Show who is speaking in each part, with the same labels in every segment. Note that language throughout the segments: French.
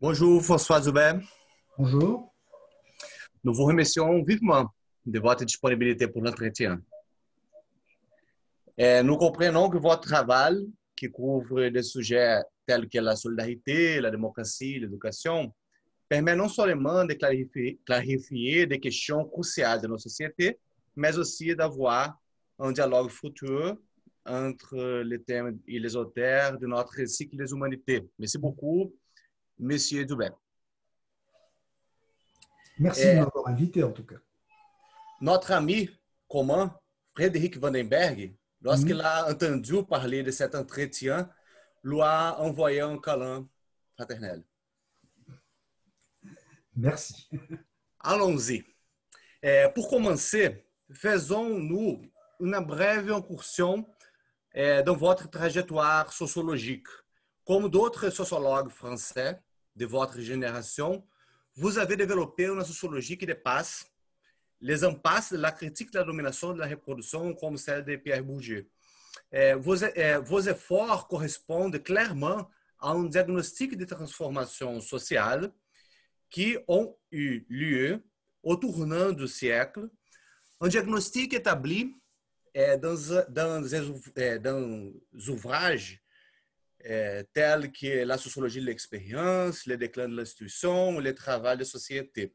Speaker 1: Bonjour François Zuber,
Speaker 2: Bonjour.
Speaker 1: nous vous remercions vivement de votre disponibilité pour l'entretien. Nous comprenons que votre travail, qui couvre des sujets tels que la solidarité, la démocratie, l'éducation, permet non seulement de clarifier des questions cruciales de nos sociétés, mais aussi d'avoir un dialogue futur entre les thèmes et les auteurs de notre cycle des humanités. Merci beaucoup, Monsieur Zuber.
Speaker 2: Merci de m'avoir invité en tout cas.
Speaker 1: Notre ami commun, Frédéric Vandenberg, lorsqu'il
Speaker 2: Mhm.
Speaker 1: a entendu parler de cet entretien, lui a envoyé un câlin fraternel.
Speaker 2: Merci.
Speaker 1: Allons-y. Pour commencer, faisons-nous une brève incursion dans votre trajectoire sociologique. Comme d'autres sociologues français de votre génération, vous avez développé une sociologie qui dépasse les impasses de la critique de la domination de la reproduction, comme celle de Pierre Bourdieu. Vos efforts correspondent clairement à un diagnostic de transformation sociale qui ont eu lieu au tournant du siècle, un diagnostic établi dans ouvrages tels que la sociologie de l'expérience, le déclin de l'institution, le travail de société.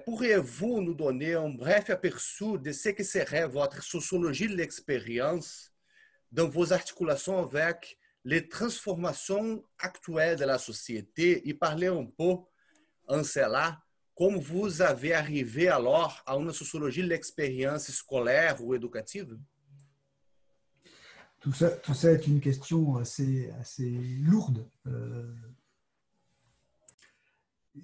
Speaker 1: Pourriez-vous nous donner un bref aperçu de ce que serait votre sociologie de l'expérience dans vos articulations avec les transformations actuelles de la société et parler un peu en cela como vous avez arrivé alors à une sociologie de l'expérience scolaire ou éducative?
Speaker 2: Tout ça est une question assez lourde.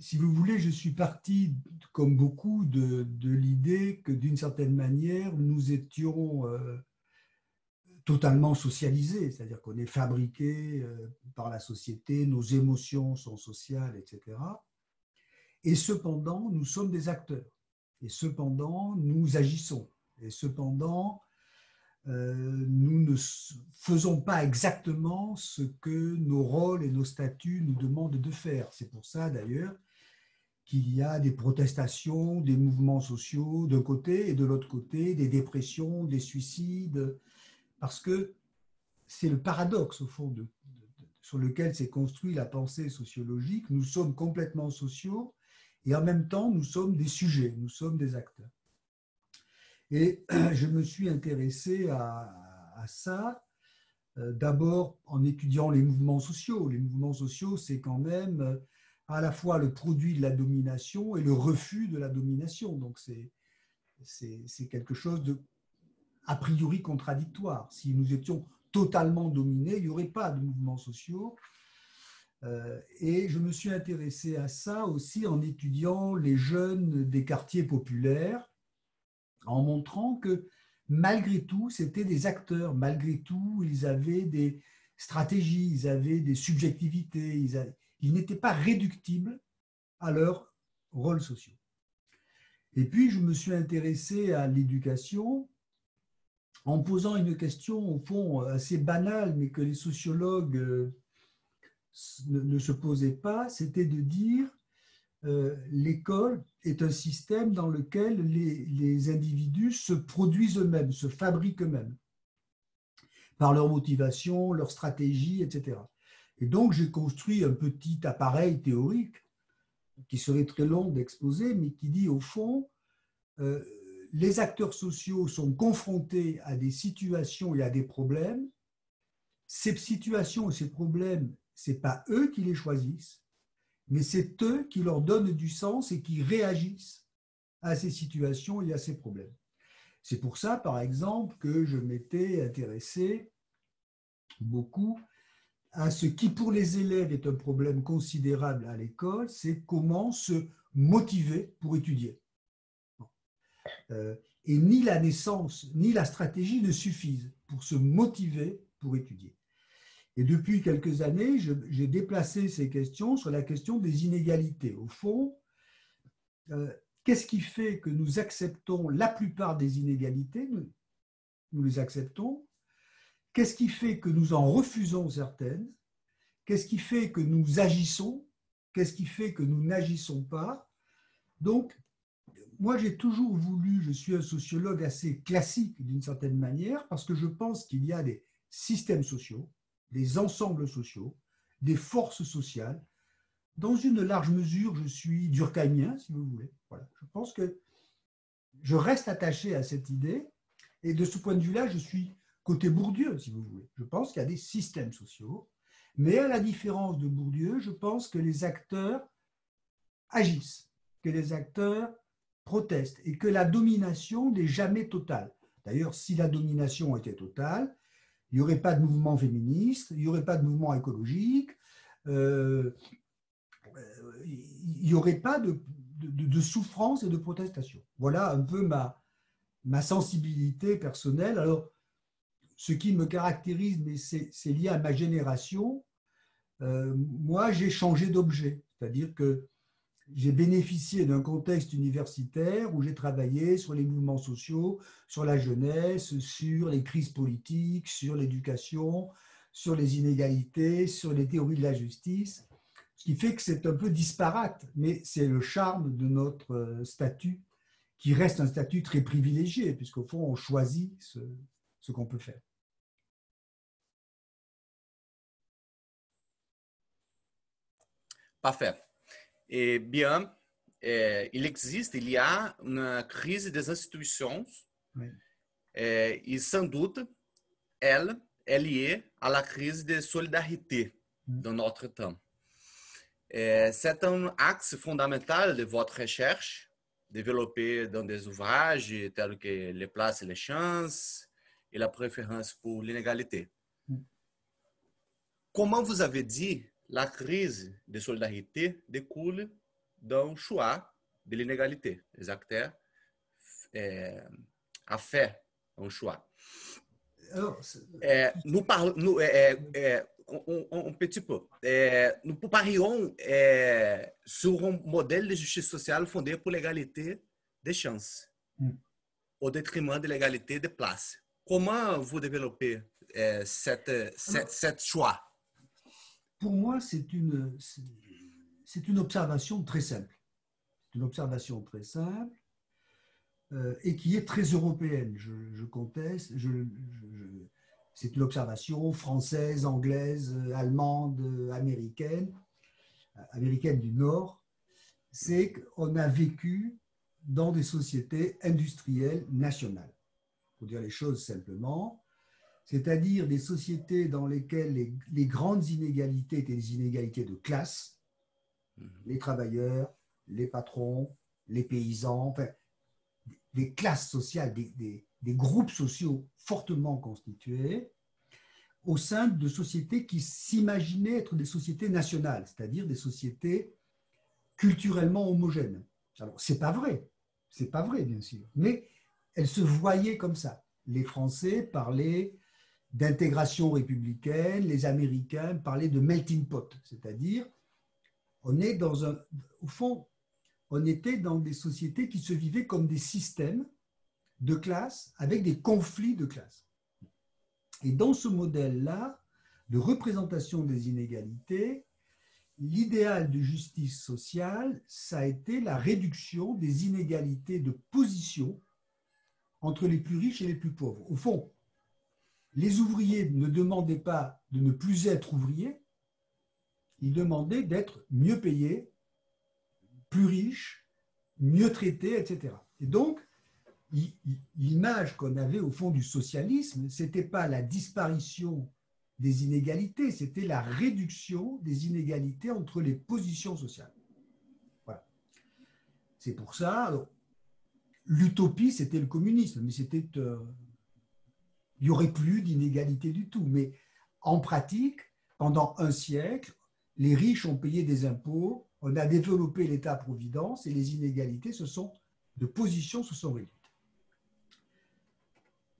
Speaker 2: Si vous voulez, je suis parti, comme beaucoup, de l'idée que d'une certaine manière, nous étions totalement socialisés, c'est-à-dire qu'on est fabriqué par la société, nos émotions sont sociales, etc. Et cependant, nous sommes des acteurs. Et cependant, nous agissons. Et cependant, nous ne faisons pas exactement ce que nos rôles et nos statuts nous demandent de faire. C'est pour ça, d'ailleurs, qu'il y a des protestations, des mouvements sociaux d'un côté et de l'autre côté, des dépressions, des suicides, parce que c'est le paradoxe, au fond, sur lequel s'est construite la pensée sociologique. Nous sommes complètement sociaux et en même temps, nous sommes des sujets, nous sommes des acteurs. Et je me suis intéressé à ça, d'abord en étudiant les mouvements sociaux. Les mouvements sociaux, c'est quand même à la fois le produit de la domination et le refus de la domination. Donc c'est quelque chose de a priori contradictoire. Si nous étions totalement dominés, il n'y aurait pas de mouvements sociaux. Et je me suis intéressé à ça aussi en étudiant les jeunes des quartiers populaires, en montrant que malgré tout, c'était des acteurs. Malgré tout, ils avaient des stratégies, ils avaient des subjectivités, ils n'étaient pas réductibles à leurs rôles sociaux. Et puis, je me suis intéressé à l'éducation en posant une question, au fond, assez banale, mais que les sociologues ne se posaient pas, c'était de dire l'école est un système dans lequel les individus se produisent eux-mêmes, se fabriquent eux-mêmes, par leur motivation, leur stratégie, etc. Et donc, j'ai construit un petit appareil théorique qui serait très long d'exposer, mais qui dit au fond, les acteurs sociaux sont confrontés à des situations et à des problèmes. Ces situations et ces problèmes, ce n'est pas eux qui les choisissent, mais c'est eux qui leur donnent du sens et qui réagissent à ces situations et à ces problèmes. C'est pour ça, par exemple, que je m'étais intéressé beaucoup à ce qui, pour les élèves, est un problème considérable à l'école, c'est comment se motiver pour étudier. Et ni la naissance, ni la stratégie ne suffisent pour se motiver pour étudier. Et depuis quelques années, j'ai déplacé ces questions sur la question des inégalités. Au fond, qu'est-ce qui fait que nous acceptons la plupart des inégalités? Nous les acceptons. Qu'est-ce qui fait que nous en refusons certaines? Qu'est-ce qui fait que nous agissons Qu'est-ce qui fait que nous n'agissons pas? Donc, moi, j'ai toujours voulu, je suis un sociologue assez classique d'une certaine manière, parce que je pense qu'il y a des systèmes sociaux, des ensembles sociaux, des forces sociales. Dans une large mesure, je suis durkheimien, si vous voulez. Voilà. Je pense que je reste attaché à cette idée, et de ce point de vue-là, je suis côté Bourdieu, si vous voulez. Je pense qu'il y a des systèmes sociaux, mais à la différence de Bourdieu, je pense que les acteurs agissent, que les acteurs protestent et que la domination n'est jamais totale. D'ailleurs, si la domination était totale, il n'y aurait pas de mouvement féministe, il n'y aurait pas de mouvement écologique, il n'y aurait pas de souffrance et de protestation. Voilà un peu ma sensibilité personnelle. Alors, ce qui me caractérise, mais c'est lié à ma génération, moi, j'ai changé d'objet. C'est-à-dire que j'ai bénéficié d'un contexte universitaire où j'ai travaillé sur les mouvements sociaux, sur la jeunesse, sur les crises politiques, sur l'éducation, sur les inégalités, sur les théories de la justice, ce qui fait que c'est un peu disparate, mais c'est le charme de notre statut, qui reste un statut très privilégié, puisqu'au fond, on choisit ce qu'on peut faire.
Speaker 1: Parfait. Et bien, il y a une crise des institutions,
Speaker 2: Oui.
Speaker 1: et sans doute, elle est liée à la crise de solidarité de notre temps. C'est un axe fondamental de votre recherche, développé dans des ouvrages tels que Les places et les chances et la préférence pour l'inégalité. Comment vous avez dit, la crise de solidarité découle d'un choix de l'inégalité. Les acteurs ont fait un choix.
Speaker 2: Alors,
Speaker 1: Nous parlons un petit peu. Nous parions sur un modèle de justice sociale fondé pour l'égalité des chances, au détriment de l'égalité des places. Comment vous développez cette choix?
Speaker 2: Pour moi, c'est une observation très simple. C'est une observation très simple et qui est très européenne. Je conteste. C'est une observation française, anglaise, allemande, américaine du Nord. C'est qu'on a vécu dans des sociétés industrielles nationales, pour dire les choses simplement, c'est-à-dire des sociétés dans lesquelles les grandes inégalités étaient des inégalités de classe, les travailleurs, les patrons, les paysans, enfin, des classes sociales, des groupes sociaux fortement constitués au sein de sociétés qui s'imaginaient être des sociétés nationales, c'est-à-dire des sociétés culturellement homogènes. Alors, c'est pas vrai, bien sûr, mais elles se voyaient comme ça. Les Français parlaient d'intégration républicaine, les Américains parlaient de melting pot, c'est-à-dire on est au fond, on était dans des sociétés qui se vivaient comme des systèmes de classe avec des conflits de classe. Et dans ce modèle-là de représentation des inégalités, l'idéal de justice sociale, ça a été la réduction des inégalités de position entre les plus riches et les plus pauvres. Au fond, les ouvriers ne demandaient pas de ne plus être ouvriers, ils demandaient d'être mieux payés, plus riches, mieux traités, etc. Et donc, l'image qu'on avait au fond du socialisme, ce n'était pas la disparition des inégalités, c'était la réduction des inégalités entre les positions sociales. Voilà. C'est pour ça, l'utopie, c'était le communisme, mais c'était... il n'y aurait plus d'inégalité du tout. Mais en pratique, pendant un siècle, les riches ont payé des impôts, on a développé l'État-providence et les inégalités de position se sont réduites.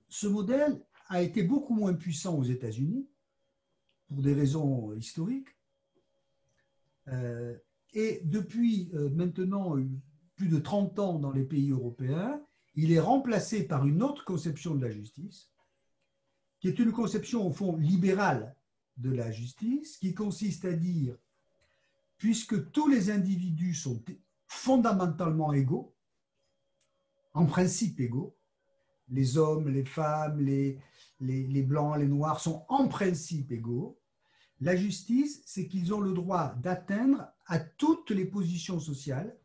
Speaker 2: Ce modèle a été beaucoup moins puissant aux États-Unis pour des raisons historiques. Et depuis maintenant plus de 30 ans dans les pays européens, il est remplacé par une autre conception de la justice, qui est une conception au fond libérale de la justice, qui consiste à dire puisque tous les individus sont fondamentalement égaux, en principe égaux. Les hommes, les femmes, les blancs, les noirs sont en principe égaux. La justice, c'est qu'ils ont le droit d'atteindre à toutes les positions sociales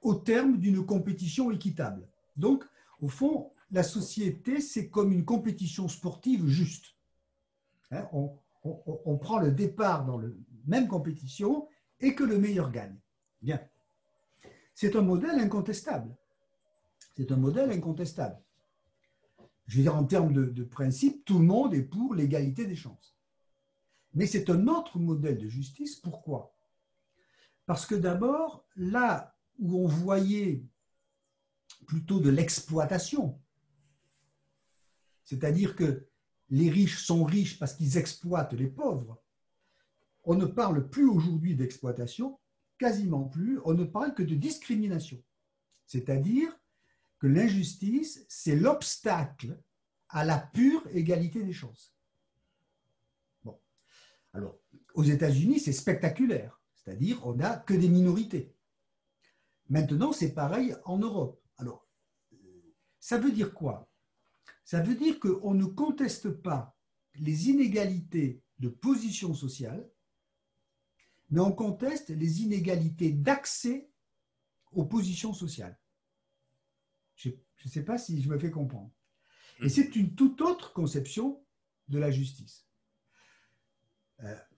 Speaker 2: au terme d'une compétition équitable. Donc, au fond, la société, c'est comme une compétition sportive juste. Hein, on prend le départ dans la même compétition et que le meilleur gagne. Bien. C'est un modèle incontestable. C'est un modèle incontestable. Je veux dire, en termes de principe, tout le monde est pour l'égalité des chances. Mais c'est un autre modèle de justice. Pourquoi? Parce que d'abord, là où on voyait plutôt de l'exploitation, c'est-à-dire que les riches sont riches parce qu'ils exploitent les pauvres, on ne parle plus aujourd'hui d'exploitation, quasiment plus, on ne parle que de discrimination. C'est-à-dire que l'injustice, c'est l'obstacle à la pure égalité des chances. Bon. Alors, aux États-Unis, c'est spectaculaire, c'est-à-dire on n'a que des minorités. Maintenant, c'est pareil en Europe. Alors, ça veut dire quoi? Ça veut dire qu'on ne conteste pas les inégalités de position sociale, mais on conteste les inégalités d'accès aux positions sociales. Je ne sais pas si je me fais comprendre. Et c'est une toute autre conception de la justice.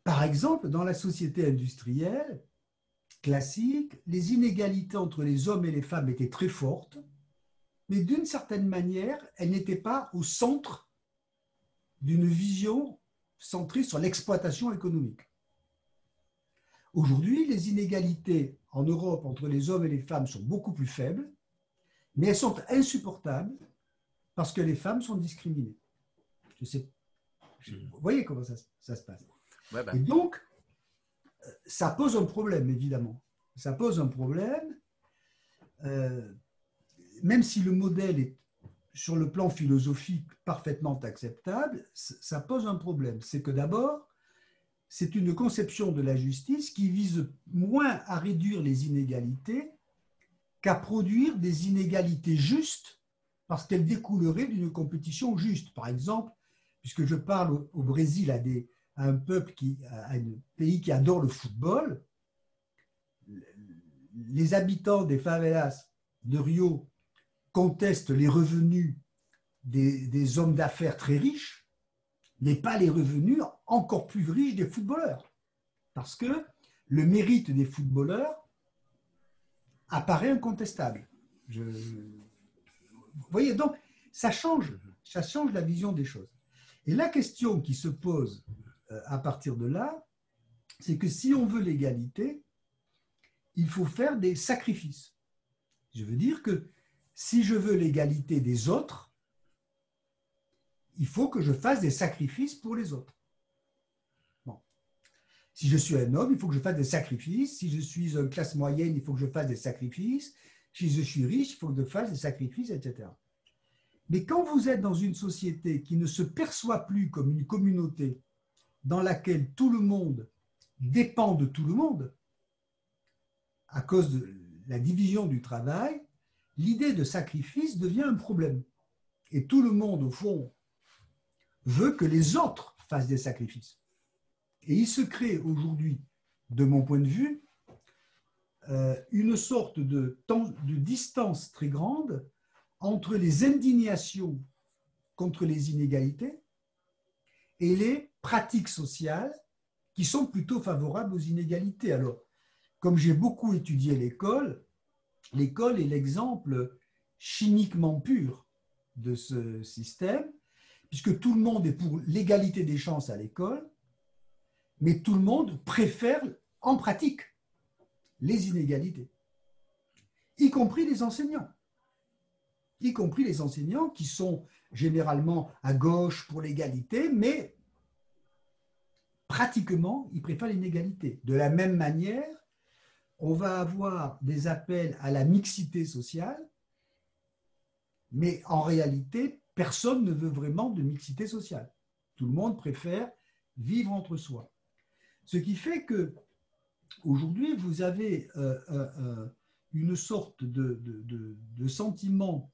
Speaker 2: Par exemple, dans la société industrielle classique, les inégalités entre les hommes et les femmes étaient très fortes, mais d'une certaine manière, elles n'étaient pas au centre d'une vision centrée sur l'exploitation économique. Aujourd'hui, les inégalités en Europe entre les hommes et les femmes sont beaucoup plus faibles, mais elles sont insupportables parce que les femmes sont discriminées. Vous voyez comment ça se passe. Ouais, ben. Et donc, ça pose un problème, évidemment. Ça pose un problème, même si le modèle est, sur le plan philosophique, parfaitement acceptable, ça pose un problème. C'est que d'abord, c'est une conception de la justice qui vise moins à réduire les inégalités qu'à produire des inégalités justes parce qu'elles découleraient d'une compétition juste. Par exemple, puisque je parle au Brésil à un peuple, à un pays qui adore le football, les habitants des favelas de Rio contestent les revenus des hommes d'affaires très riches, mais pas les revenus encore plus riches des footballeurs. Parce que le mérite des footballeurs apparaît incontestable. Vous voyez, donc, ça change la vision des choses. Et la question qui se pose à partir de là, c'est que si on veut l'égalité, il faut faire des sacrifices. Je veux dire que si je veux l'égalité des autres, il faut que je fasse des sacrifices pour les autres. Bon. Si je suis un homme, il faut que je fasse des sacrifices. Si je suis une classe moyenne, il faut que je fasse des sacrifices. Si je suis riche, il faut que je fasse des sacrifices, etc. Mais quand vous êtes dans une société qui ne se perçoit plus comme une communauté dans laquelle tout le monde dépend de tout le monde, à cause de la division du travail, l'idée de sacrifice devient un problème. Et tout le monde, au fond, veut que les autres fassent des sacrifices. Et il se crée aujourd'hui, de mon point de vue, une sorte de distance très grande entre les indignations contre les inégalités et les pratiques sociales qui sont plutôt favorables aux inégalités. Alors, comme j'ai beaucoup étudié l'école est l'exemple chimiquement pur de ce système, puisque tout le monde est pour l'égalité des chances à l'école, mais tout le monde préfère en pratique les inégalités, y compris les enseignants. Y compris les enseignants qui sont généralement à gauche pour l'égalité, mais pratiquement, ils préfèrent l'inégalité. De la même manière, on va avoir des appels à la mixité sociale, mais en réalité, personne ne veut vraiment de mixité sociale. Tout le monde préfère vivre entre soi. Ce qui fait que aujourd'hui, vous avez une sorte de sentiment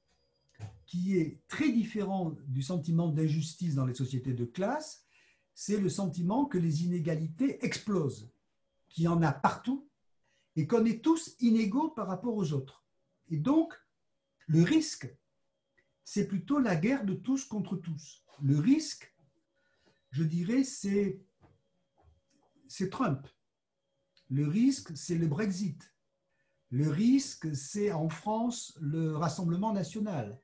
Speaker 2: qui est très différent du sentiment d'injustice dans les sociétés de classe. C'est le sentiment que les inégalités explosent, qu'il y en a partout et qu'on est tous inégaux par rapport aux autres. Et donc, le risque, c'est plutôt la guerre de tous contre tous. Le risque, je dirais, c'est Trump. Le risque, c'est le Brexit. Le risque, c'est en France le Rassemblement national.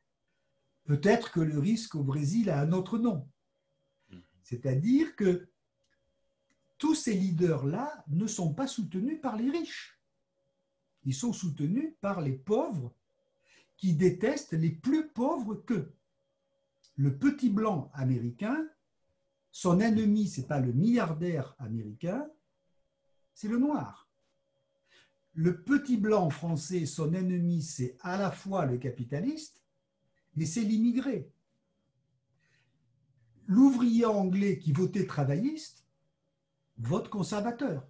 Speaker 2: Peut-être que le risque au Brésil a un autre nom. C'est-à-dire que tous ces leaders-là ne sont pas soutenus par les riches. Ils sont soutenus par les pauvres qui détestent les plus pauvres qu'eux. Le petit blanc américain, son ennemi, ce n'est pas le milliardaire américain, c'est le noir. Le petit blanc français, son ennemi, c'est à la fois le capitaliste, mais c'est l'immigré. L'ouvrier anglais qui votait travailliste vote conservateur.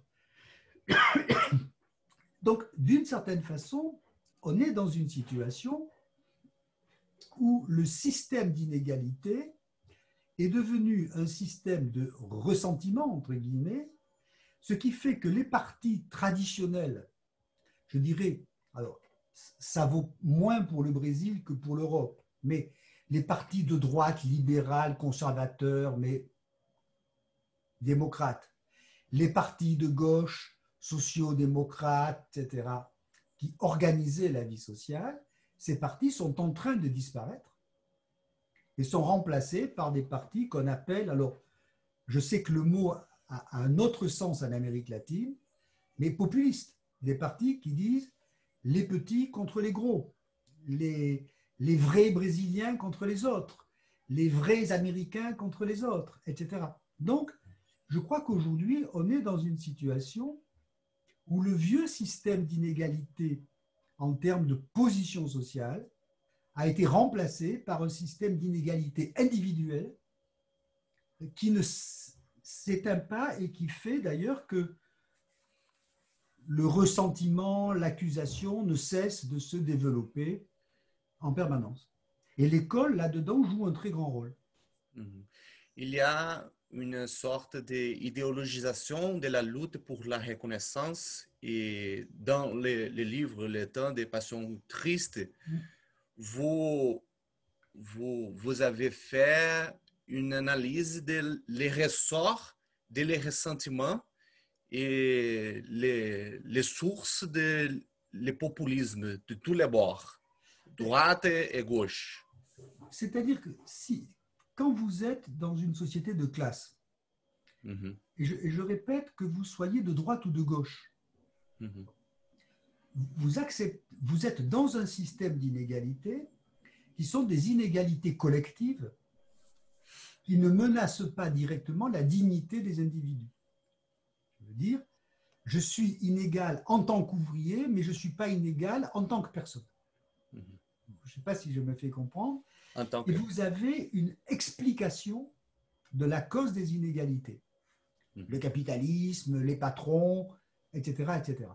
Speaker 2: Donc, d'une certaine façon, on est dans une situation où le système d'inégalité est devenu un système de ressentiment, entre guillemets, ce qui fait que les partis traditionnels, je dirais, alors ça vaut moins pour le Brésil que pour l'Europe, mais les partis de droite, libérales, conservateurs, mais démocrates, les partis de gauche, sociaux-démocrates, etc., qui organisaient la vie sociale, ces partis sont en train de disparaître et sont remplacés par des partis qu'on appelle, alors je sais que le mot a un autre sens en Amérique latine, mais populistes, des partis qui disent les petits contre les gros, les vrais Brésiliens contre les autres, les vrais Américains contre les autres, etc. Donc, je crois qu'aujourd'hui, on est dans une situation où le vieux système d'inégalité en termes de position sociale a été remplacé par un système d'inégalité individuelle qui ne s'éteint pas et qui fait d'ailleurs que le ressentiment, l'accusation ne cesse de se développer en permanence. Et l'école, là-dedans, joue un très grand rôle.
Speaker 1: Il y a une sorte d'idéologisation de la lutte pour la reconnaissance et dans le livre Le temps des passions tristes, vous avez fait une analyse des ressorts des ressentiments et les sources du populisme de tous les bords, droite et gauche.
Speaker 2: C'est-à-dire que quand vous êtes dans une société de classe, et je répète que vous soyez de droite ou de gauche, vous êtes dans un système d'inégalités qui sont des inégalités collectives qui ne menacent pas directement la dignité des individus. Je veux dire, je suis inégal en tant qu'ouvrier, mais je ne suis pas inégal en tant que personne. Je ne sais pas si je me fais comprendre. Et vous avez une explication de la cause des inégalités. Le capitalisme, les patrons, etc., etc.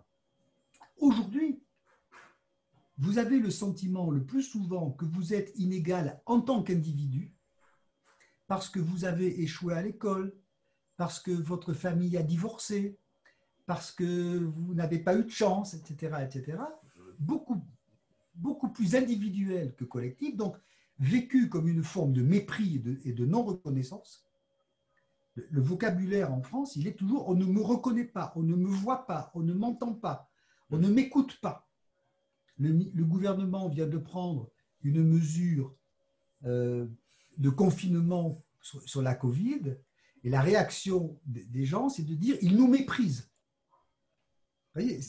Speaker 2: Aujourd'hui, vous avez le sentiment le plus souvent que vous êtes inégal en tant qu'individu parce que vous avez échoué à l'école, parce que votre famille a divorcé, parce que vous n'avez pas eu de chance, etc., etc. Beaucoup plus individuel que collectif, donc vécu comme une forme de mépris et de non-reconnaissance. Le vocabulaire en France, il est toujours « on ne me reconnaît pas, on ne me voit pas, on ne m'entend pas, on ne m'écoute pas ». Le gouvernement vient de prendre une mesure de confinement sur la Covid et la réaction des gens, c'est de dire « ils nous méprisent ». Vous voyez,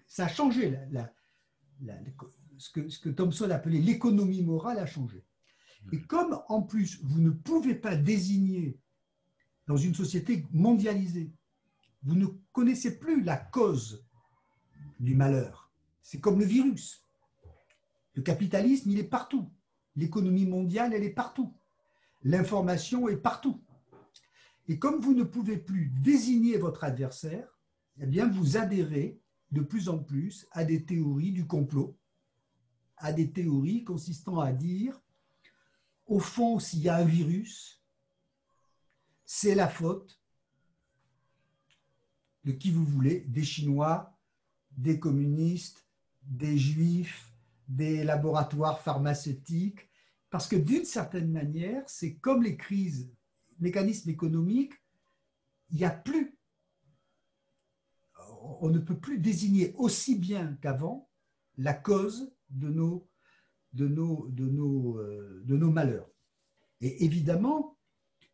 Speaker 2: ça a changé. Ce que Thomson appelait l'économie morale a changé. Et comme en plus, vous ne pouvez pas désigner dans une société mondialisée, vous ne connaissez plus la cause du malheur. C'est comme le virus. Le capitalisme, il est partout. L'économie mondiale, elle est partout. L'information est partout. Et comme vous ne pouvez plus désigner votre adversaire, eh bien, vous adhérez de plus en plus à des théories du complot, à des théories consistant à dire, au fond, s'il y a un virus, c'est la faute de qui vous voulez, des Chinois, des communistes, des juifs, des laboratoires pharmaceutiques, parce que d'une certaine manière, c'est comme les crises, mécanismes économiques, il n'y a plus, on ne peut plus désigner aussi bien qu'avant la cause de nos malheurs. Et évidemment,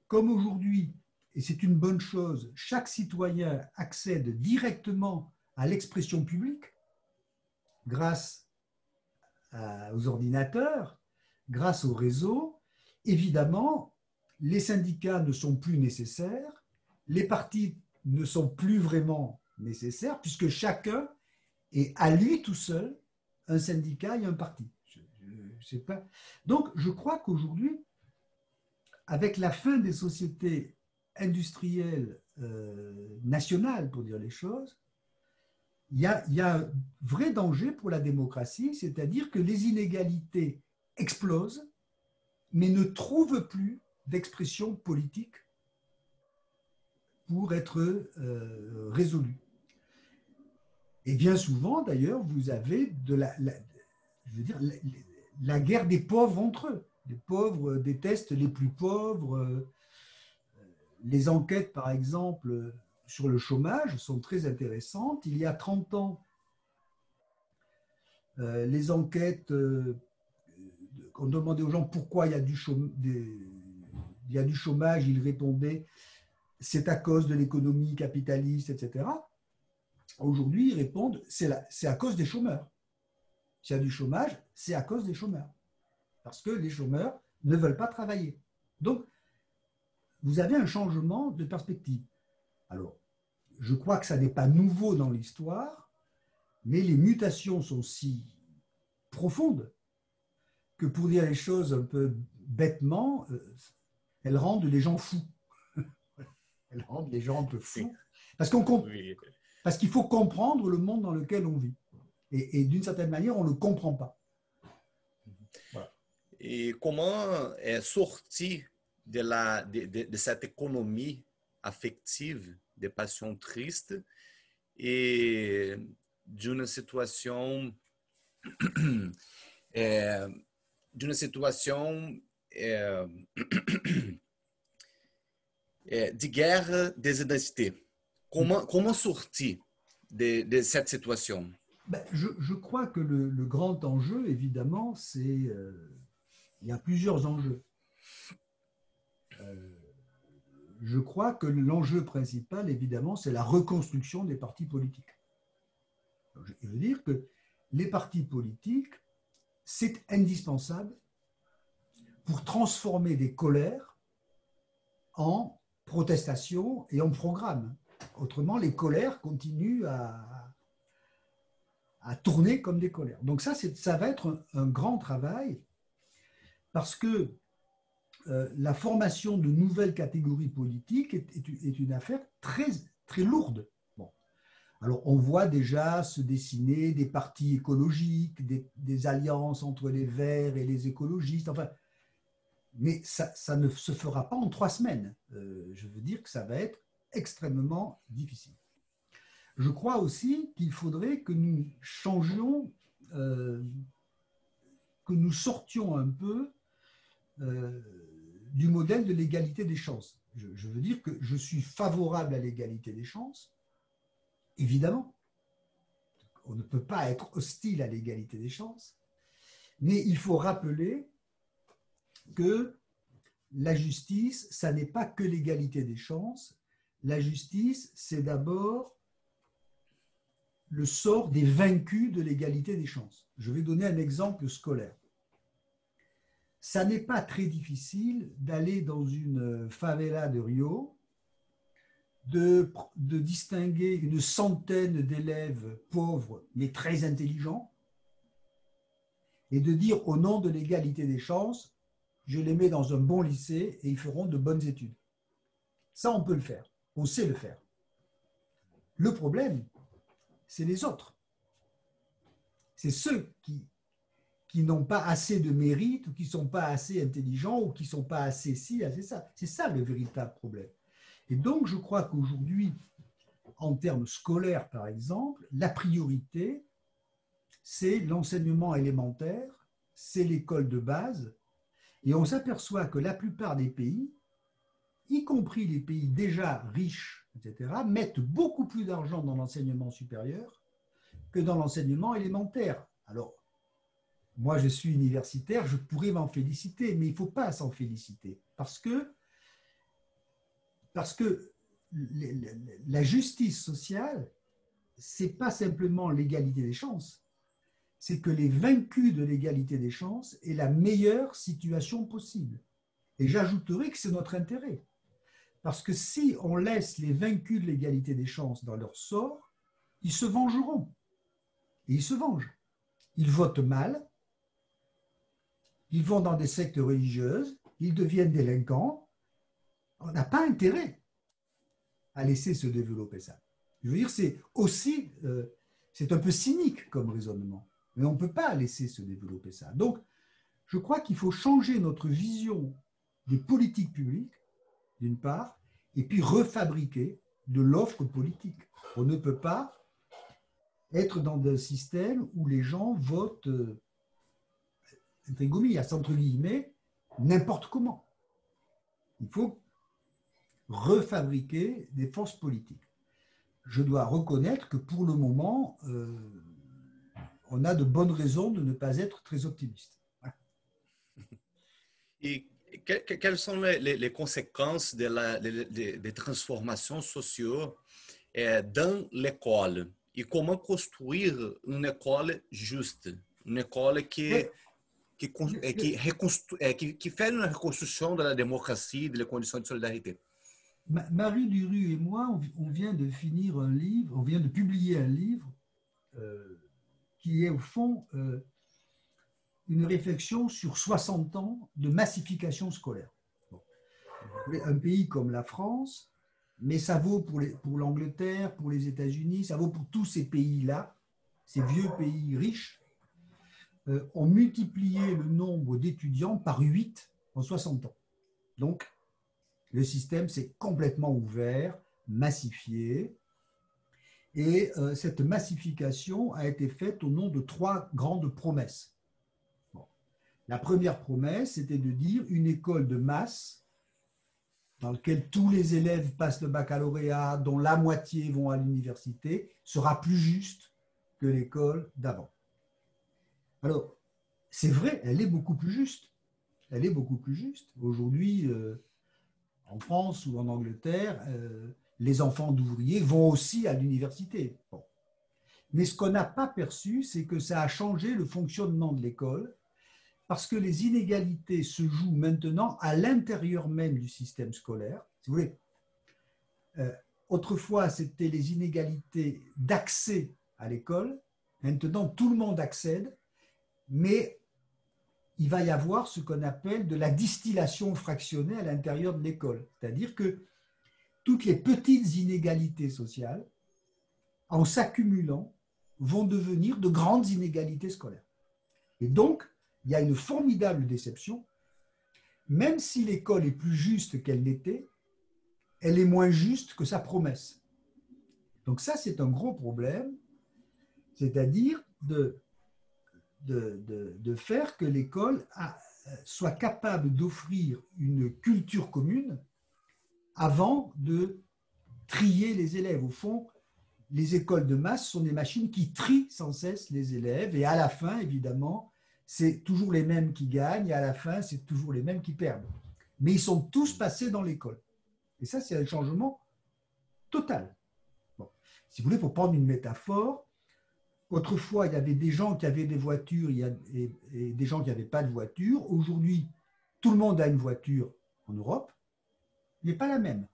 Speaker 2: comme aujourd'hui, et c'est une bonne chose, chaque citoyen accède directement à l'expression publique grâce aux ordinateurs, grâce aux réseaux, évidemment, les syndicats ne sont plus nécessaires, les partis ne sont plus vraiment nécessaires, puisque chacun est à lui tout seul un syndicat et un parti. Je sais pas. Donc, je crois qu'aujourd'hui, avec la fin des sociétés industrielles nationales, pour dire les choses, il y a un vrai danger pour la démocratie, c'est-à-dire que les inégalités explosent, mais ne trouvent plus d'expression politique pour être résolues. Et bien souvent, d'ailleurs, vous avez la guerre des pauvres entre eux. Les pauvres détestent les plus pauvres. Les enquêtes, par exemple, sur le chômage sont très intéressantes. Il y a 30 ans, les enquêtes, on demandait aux gens pourquoi il y a du chômage, ils répondaient c'est à cause de l'économie capitaliste, etc. Aujourd'hui, ils répondent c'est à cause des chômeurs. S'il y a du chômage, c'est à cause des chômeurs. Parce que les chômeurs ne veulent pas travailler. Donc, vous avez un changement de perspective. Alors, je crois que ça n'est pas nouveau dans l'histoire, mais les mutations sont si profondes que pour dire les choses un peu bêtement, elles rendent les gens fous. Elles rendent les gens un peu fous. Parce qu'il faut comprendre le monde dans lequel on vit. Et d'une certaine manière, on ne le comprend pas.
Speaker 1: Voilà. Et comment sortir de cette économie affective des passions tristes et d'une situation de guerre des identités. Comment sortir de cette situation?
Speaker 2: Ben, je crois que le grand enjeu, évidemment, c'est... il y a plusieurs enjeux. Je crois que l'enjeu principal, évidemment, c'est la reconstruction des partis politiques. Je veux dire que les partis politiques, c'est indispensable pour transformer des colères en protestations et en programmes. Autrement, les colères continuent à tourner comme des colères. Donc ça va être un grand travail parce que la formation de nouvelles catégories politiques est une affaire très, très lourde. Bon. Alors, on voit déjà se dessiner des partis écologiques, des alliances entre les Verts et les écologistes, enfin, mais ça ne se fera pas en 3 semaines. Je veux dire que ça va être extrêmement difficile. Je crois aussi qu'il faudrait que nous changions, que nous sortions un peu du modèle de l'égalité des chances. Je veux dire que je suis favorable à l'égalité des chances, évidemment. On ne peut pas être hostile à l'égalité des chances, mais il faut rappeler que la justice, ça n'est pas que l'égalité des chances. La justice, c'est d'abord le sort des vaincus de l'égalité des chances. Je vais donner un exemple scolaire. Ça n'est pas très difficile d'aller dans une favela de Rio, de distinguer une centaine d'élèves pauvres mais très intelligents et de dire au nom de l'égalité des chances, je les mets dans un bon lycée et ils feront de bonnes études. Ça, on peut le faire. On sait le faire. Le problème, c'est les autres. C'est ceux qui n'ont pas assez de mérite ou qui ne sont pas assez intelligents ou qui ne sont pas assez ci, assez ça. C'est ça le véritable problème. Et donc, je crois qu'aujourd'hui, en termes scolaires, par exemple, la priorité, c'est l'enseignement élémentaire, c'est l'école de base. Et on s'aperçoit que la plupart des pays, y compris les pays déjà riches, etc., mettent beaucoup plus d'argent dans l'enseignement supérieur que dans l'enseignement élémentaire. Alors, moi, je suis universitaire, je pourrais m'en féliciter, mais il ne faut pas s'en féliciter parce que la justice sociale, ce n'est pas simplement l'égalité des chances, c'est que les vaincus de l'égalité des chances aient la meilleure situation possible. Et j'ajouterai que c'est notre intérêt. Parce que si on laisse les vaincus de l'égalité des chances dans leur sort, ils se vengeront. Et ils se vengent. Ils votent mal, ils vont dans des sectes religieuses, ils deviennent délinquants. On n'a pas intérêt à laisser se développer ça. Je veux dire, c'est aussi, c'est un peu cynique comme raisonnement, mais on ne peut pas laisser se développer ça. Donc, je crois qu'il faut changer notre vision des politiques publiques, d'une part, et puis refabriquer de l'offre politique. On ne peut pas être dans un système où les gens votent, entre guillemets, n'importe comment. Il faut refabriquer des forces politiques. Je dois reconnaître que pour le moment, on a de bonnes raisons de ne pas être très optimiste.
Speaker 1: Et quelles sont les conséquences des transformations sociales dans l'école? Et comment construire une école juste? Une école qui fait une reconstruction de la démocratie, des conditions de solidarité.
Speaker 2: Marie Duru et moi, on vient de finir un livre, on vient de publier un livre qui est au fond une réflexion sur 60 ans de massification scolaire. Bon. Un pays comme la France, mais ça vaut pour l'Angleterre, pour les États-Unis, ça vaut pour tous ces pays-là, ces vieux pays riches, ont multiplié le nombre d'étudiants par 8 en 60 ans. Donc, le système s'est complètement ouvert, massifié, et cette massification a été faite au nom de 3 grandes promesses. Bon. La première promesse, c'était de dire une école de masse dans laquelle tous les élèves passent le baccalauréat, dont la moitié vont à l'université, sera plus juste que l'école d'avant. Alors, c'est vrai, elle est beaucoup plus juste. Elle est beaucoup plus juste. Aujourd'hui, en France ou en Angleterre, les enfants d'ouvriers vont aussi à l'université. Bon. Mais ce qu'on n'a pas perçu, c'est que ça a changé le fonctionnement de l'école parce que les inégalités se jouent maintenant à l'intérieur même du système scolaire. Si vous voulez, autrefois, c'était les inégalités d'accès à l'école. Maintenant, tout le monde accède, mais il va y avoir ce qu'on appelle de la distillation fractionnée à l'intérieur de l'école. C'est-à-dire que toutes les petites inégalités sociales, en s'accumulant, vont devenir de grandes inégalités scolaires. Et donc, il y a une formidable déception. Même si l'école est plus juste qu'elle n'était, elle est moins juste que sa promesse. Donc ça, c'est un gros problème, c'est-à-dire de faire que l'école soit capable d'offrir une culture commune avant de trier les élèves. Au fond, les écoles de masse sont des machines qui trient sans cesse les élèves et à la fin, évidemment, c'est toujours les mêmes qui gagnent et à la fin, c'est toujours les mêmes qui perdent. Mais ils sont tous passés dans l'école. Et ça, c'est un changement total. Bon. Si vous voulez, pour prendre une métaphore, autrefois, il y avait des gens qui avaient des voitures et des gens qui n'avaient pas de voiture. Aujourd'hui, tout le monde a une voiture en Europe, mais pas la même.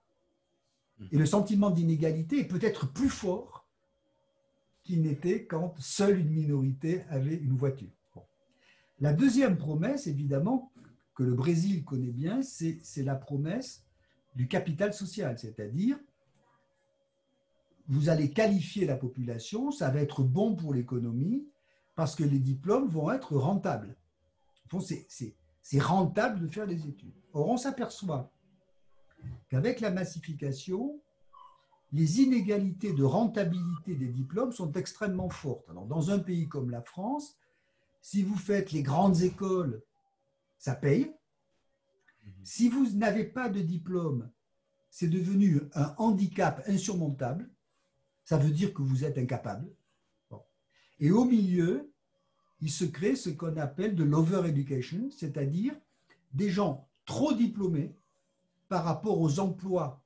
Speaker 2: Et le sentiment d'inégalité est peut-être plus fort qu'il n'était quand seule une minorité avait une voiture. Bon. La deuxième promesse, évidemment, que le Brésil connaît bien, c'est la promesse du capital social, c'est-à-dire vous allez qualifier la population, ça va être bon pour l'économie parce que les diplômes vont être rentables. C'est rentable de faire des études. Or, on s'aperçoit qu'avec la massification, les inégalités de rentabilité des diplômes sont extrêmement fortes. Alors, dans un pays comme la France, si vous faites les grandes écoles, ça paye. Si vous n'avez pas de diplôme, c'est devenu un handicap insurmontable. Ça veut dire que vous êtes incapable. Bon. Et au milieu, il se crée ce qu'on appelle de l'over-education, c'est-à-dire des gens trop diplômés par rapport aux emplois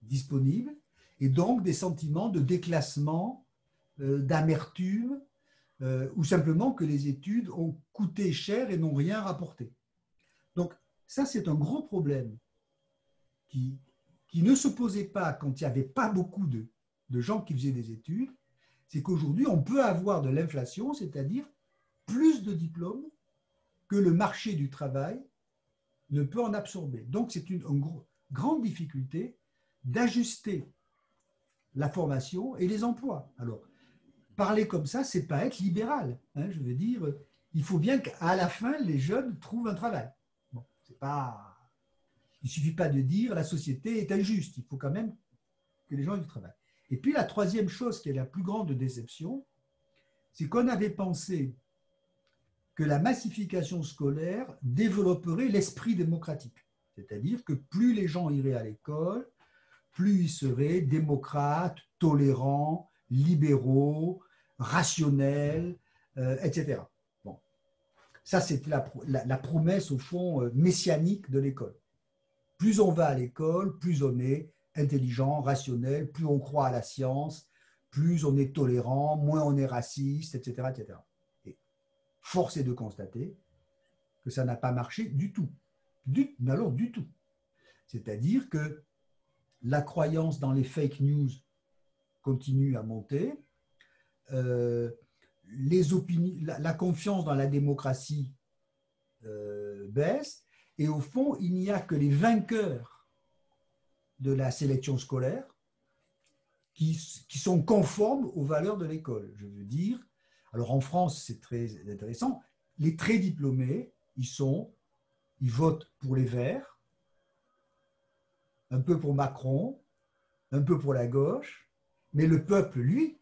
Speaker 2: disponibles, et donc des sentiments de déclassement, d'amertume, ou simplement que les études ont coûté cher et n'ont rien rapporté. Donc ça, c'est un gros problème qui ne se posait pas quand il n'y avait pas beaucoup de gens qui faisaient des études. C'est qu'aujourd'hui, on peut avoir de l'inflation, c'est-à-dire plus de diplômes que le marché du travail ne peut en absorber. Donc, c'est une grande difficulté d'ajuster la formation et les emplois. Alors, parler comme ça, c'est pas être libéral. Hein, je veux dire, il faut bien qu'à la fin, les jeunes trouvent un travail. Bon, c'est pas... Il ne suffit pas de dire la société est injuste. Il faut quand même que les gens aient du travail. Et puis, la troisième chose qui est la plus grande déception, c'est qu'on avait pensé que la massification scolaire développerait l'esprit démocratique. C'est-à-dire que plus les gens iraient à l'école, plus ils seraient démocrates, tolérants, libéraux, rationnels, etc. Bon. Ça, c'est la promesse, au fond, messianique de l'école. Plus on va à l'école, plus on est intelligent, rationnel, plus on croit à la science, plus on est tolérant, moins on est raciste, etc. etc. Et force est de constater que ça n'a pas marché du tout. Du tout. C'est-à-dire que la croyance dans les fake news continue à monter, la confiance dans la démocratie baisse, et au fond, il n'y a que les vainqueurs de la sélection scolaire qui sont conformes aux valeurs de l'école. Je veux dire, alors en France, c'est très intéressant, les très diplômés, ils votent pour les Verts, un peu pour Macron, un peu pour la gauche, mais le peuple, lui,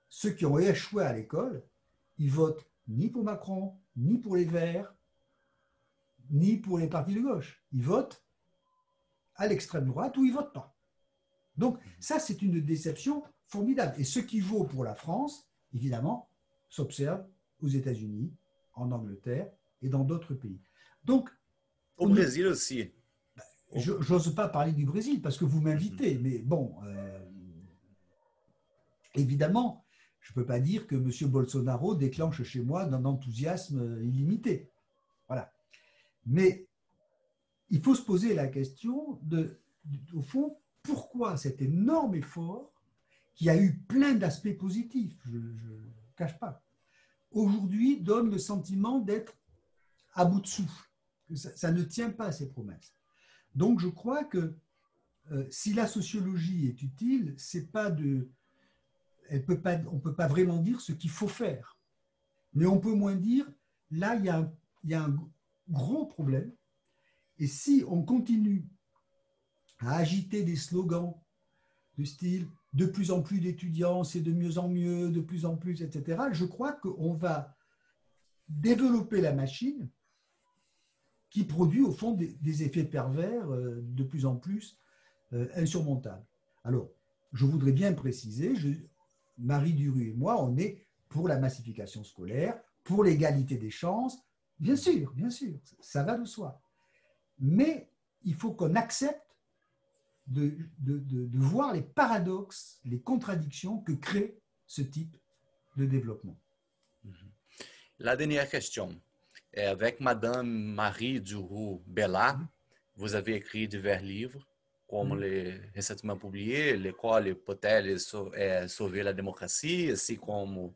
Speaker 2: ceux qui ont échoué à l'école, ils votent ni pour Macron, ni pour les Verts, ni pour les partis de gauche. Ils votent à l'extrême droite ou ils ne votent pas. Donc ça, c'est une déception formidable. Et ce qui vaut pour la France, évidemment, s'observe aux États-Unis, en Angleterre et dans d'autres pays. Donc,
Speaker 1: au Brésil aussi.
Speaker 2: Je n'ose pas parler du Brésil parce que vous m'invitez, mais bon, évidemment, je ne peux pas dire que M. Bolsonaro déclenche chez moi d'un enthousiasme illimité. Voilà. Mais il faut se poser la question au fond, pourquoi cet énorme effort qui a eu plein d'aspects positifs, je ne cache pas, aujourd'hui donne le sentiment d'être à bout de souffle, que ça ne tient pas à ses promesses. Donc je crois que si la sociologie est utile, c'est pas on ne peut pas vraiment dire ce qu'il faut faire, mais on peut moins dire, là il y a un gros problème, et si on continue à agiter des slogans du style « de plus en plus d'étudiants, c'est de mieux en mieux, de plus en plus, etc. », je crois qu'on va développer la machine qui produit au fond des effets pervers de plus en plus insurmontables. Alors, je voudrais bien préciser, Marie Duru et moi, on est pour la massification scolaire, pour l'égalité des chances, bien sûr, ça va de soi. Mais il faut qu'on accepte de voir les paradoxes, les contradictions que crée ce type de développement.
Speaker 1: La dernière question. Avec Madame Marie Duru Bellat, vous avez écrit divers livres, comme les récemment publiés, L'école peut-elle sauver la démocratie, ainsi comme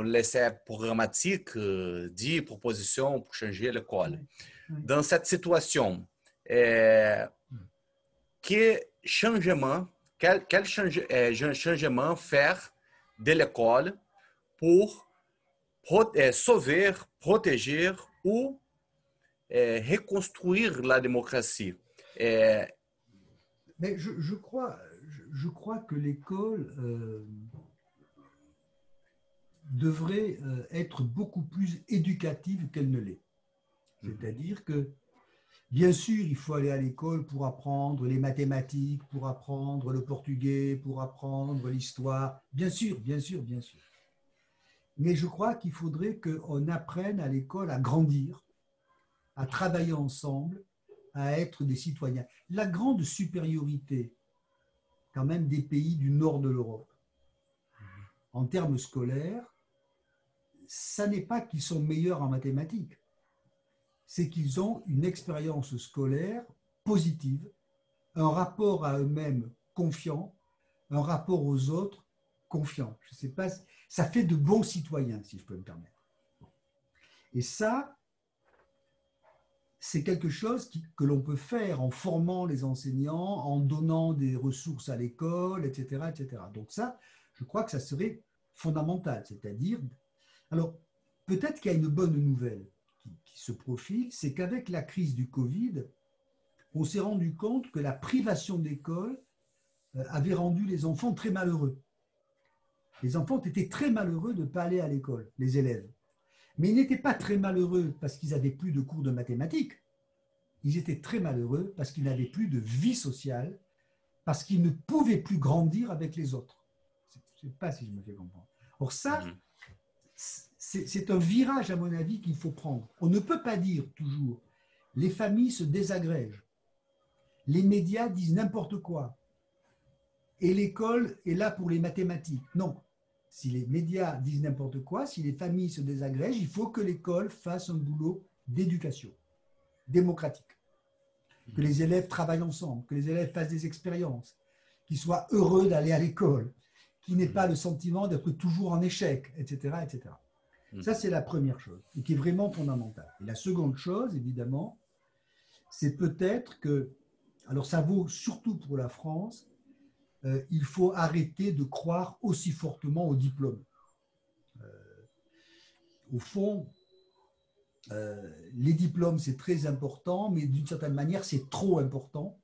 Speaker 1: l'essai programmatique 10 propositions pour changer l'école. Dans cette situation, quel changement faire de l'école pour sauver, protéger ou reconstruire la démocratie.
Speaker 2: Mais je crois que l'école devrait être beaucoup plus éducative qu'elle ne l'est. C'est-à-dire que, bien sûr, il faut aller à l'école pour apprendre les mathématiques, pour apprendre le portugais, pour apprendre l'histoire. Bien sûr, bien sûr, bien sûr. Mais je crois qu'il faudrait qu'on apprenne à l'école à grandir, à travailler ensemble, à être des citoyens. La grande supériorité, quand même, des pays du nord de l'Europe, en termes scolaires, ça n'est pas qu'ils sont meilleurs en mathématiques, c'est qu'ils ont une expérience scolaire positive, un rapport à eux-mêmes confiant, un rapport aux autres confiant. Je sais pas, ça fait de bons citoyens, si je peux me permettre. Et ça, c'est quelque chose que l'on peut faire en formant les enseignants, en donnant des ressources à l'école, etc., etc. Donc ça, je crois que ça serait fondamental. C'est-à-dire, alors peut-être qu'il y a une bonne nouvelle qui se profile, c'est qu'avec la crise du Covid, on s'est rendu compte que la privation d'école avait rendu les enfants très malheureux. Les enfants étaient très malheureux de ne pas aller à l'école, les élèves. Mais ils n'étaient pas très malheureux parce qu'ils n'avaient plus de cours de mathématiques. Ils étaient très malheureux parce qu'ils n'avaient plus de vie sociale, parce qu'ils ne pouvaient plus grandir avec les autres. Je ne sais pas si je me fais comprendre. Or ça, c'est un virage, à mon avis, qu'il faut prendre. On ne peut pas dire toujours, les familles se désagrègent, les médias disent n'importe quoi, et l'école est là pour les mathématiques. Non. Si les médias disent n'importe quoi, si les familles se désagrègent, il faut que l'école fasse un boulot d'éducation démocratique. Que les élèves travaillent ensemble, que les élèves fassent des expériences, qu'ils soient heureux d'aller à l'école, qu'ils n'aient pas le sentiment d'être toujours en échec, etc., etc. Ça, c'est la première chose, et qui est vraiment fondamentale. Et la seconde chose, évidemment, c'est peut-être que, alors ça vaut surtout pour la France, il faut arrêter de croire aussi fortement au diplôme. Au fond, les diplômes, c'est très important, mais d'une certaine manière, c'est trop important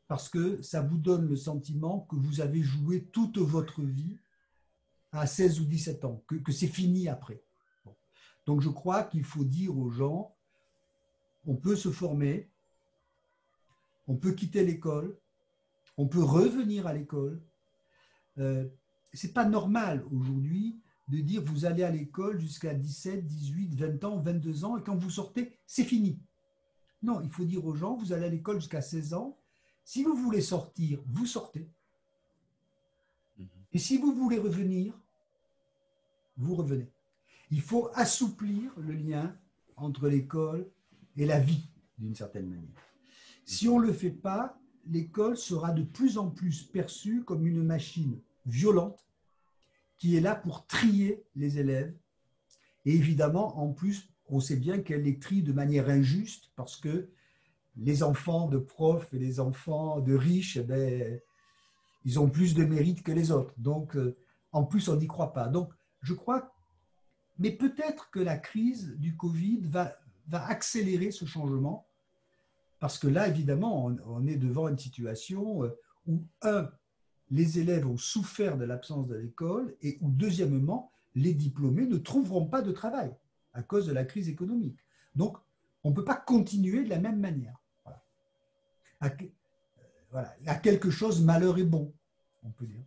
Speaker 2: parce que ça vous donne le sentiment que vous avez joué toute votre vie à 16 ou 17 ans, que c'est fini après. Bon. Donc, je crois qu'il faut dire aux gens, on peut se former, on peut quitter l'école, on peut revenir à l'école. C'est pas normal aujourd'hui de dire vous allez à l'école jusqu'à 17, 18, 20 ans, 22 ans et quand vous sortez, c'est fini. Non, il faut dire aux gens, vous allez à l'école jusqu'à 16 ans. Si vous voulez sortir, vous sortez. Et si vous voulez revenir, vous revenez. Il faut assouplir le lien entre l'école et la vie, d'une certaine manière. Si on ne le fait pas, l'école sera de plus en plus perçue comme une machine violente qui est là pour trier les élèves. Et évidemment, en plus, on sait bien qu'elle les trie de manière injuste parce que les enfants de profs et les enfants de riches, eh bien, ils ont plus de mérite que les autres. Donc, en plus, on n'y croit pas. Donc, je crois, mais peut-être que la crise du Covid va accélérer ce changement parce que là, évidemment, on est devant une situation où, les élèves ont souffert de l'absence de l'école et où, deuxièmement, les diplômés ne trouveront pas de travail à cause de la crise économique. Donc, on ne peut pas continuer de la même manière. Voilà. À quelque chose, malheur est bon, on peut dire.